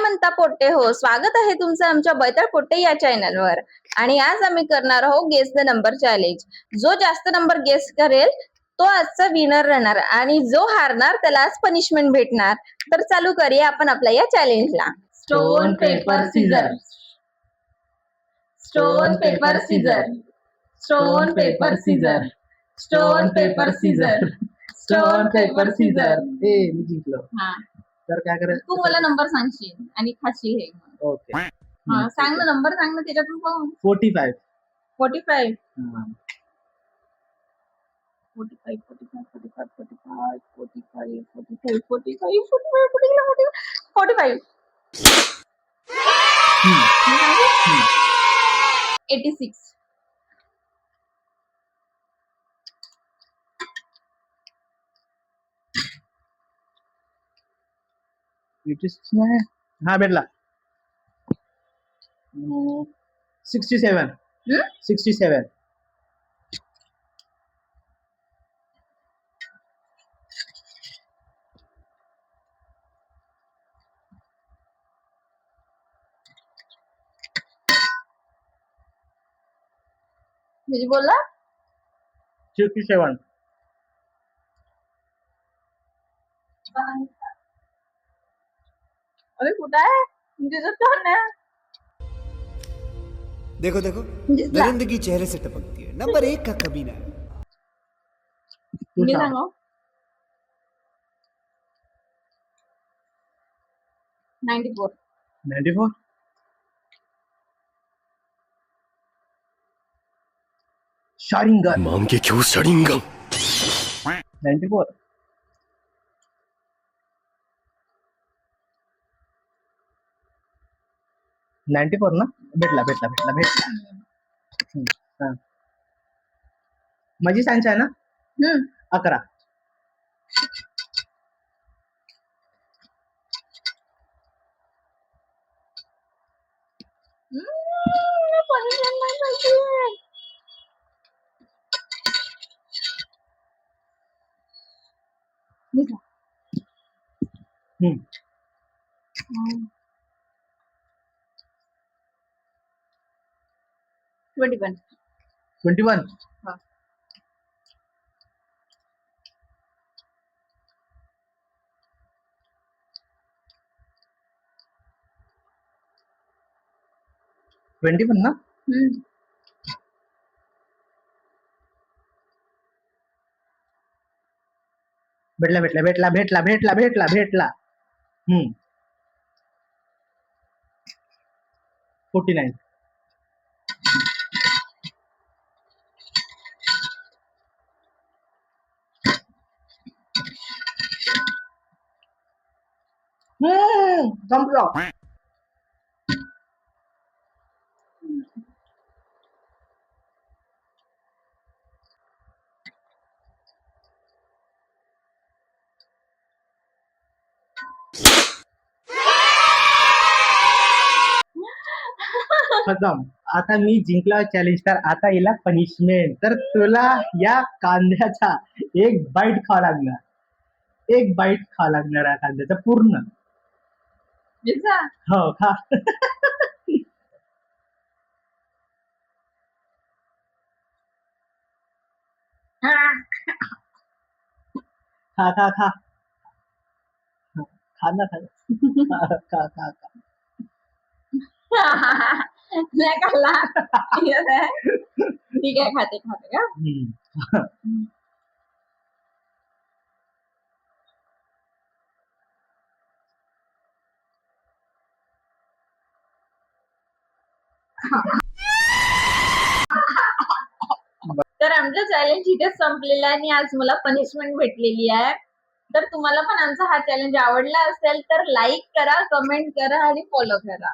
म्हणता पोट्टे हो, स्वागत आहे तुमचं आमच्या बैताळ पोट्टे या चॅनलवर. आणि आज आम्ही करणार आहोत गेस द नंबर चॅलेंज. जो जास्त नंबर गेस करेल तो आजचा विनर राहणार आणि जो हारणार त्याला आज पनिशमेंट भेटणार. तर चालू करूया आपण आपल्या या चॅलेंजला. Stone paper scissor, stone paper scissor, stone paper scissor, stone paper scissor, stone paper scissor. मी जिंकलो. हा, तर काय करायचं? तू मला नंबर सांगशील आणि खाशील हे. ओके. हा, सांग ना नंबर, सांग ना त्याच्यातून पाहून. 45. 45, हा. 45, 45, 45, 45, 45, 45, 45, 45, 45, 86. हा भेटला. 67. 67. म्हणजे बोलला 57. अरे कुठं आहे तुझं टर्न आहे. देखो देखो जिंकला. दरिंदगी चेहरे से टपकती है। नंबर 1 का कमीना है। तू मी सांग. सांगू 94. 94. शारिंगन. मांगे क्यों सड़िंगम। 94. 94 ना. भेटला. हा. माझी सांगता ना 11. punishment नाही पाहिजे. मी सांग. 21. 21. हा. 21 ना. भेटला. 49. संपलं. खतम. आता मी जिंकला चॅलेंज. तर आता येईल पनिशमेंट. तर तुला या कांद्याचा एक बाईट खावा लागणार या कांद्याचा पूर्ण. हो खा. खा. खा ना. खा. नाही खाल्ला. ठीक आहे, खाते का. तर आमचं चॅलेंज इथे संपलेलं आहे आणि आज मला पनिशमेंट भेटलेली आहे. तर तुम्हाला पण आमचा हा चॅलेंज आवडला असेल तर लाईक करा, कमेंट करा आणि फॉलो करा.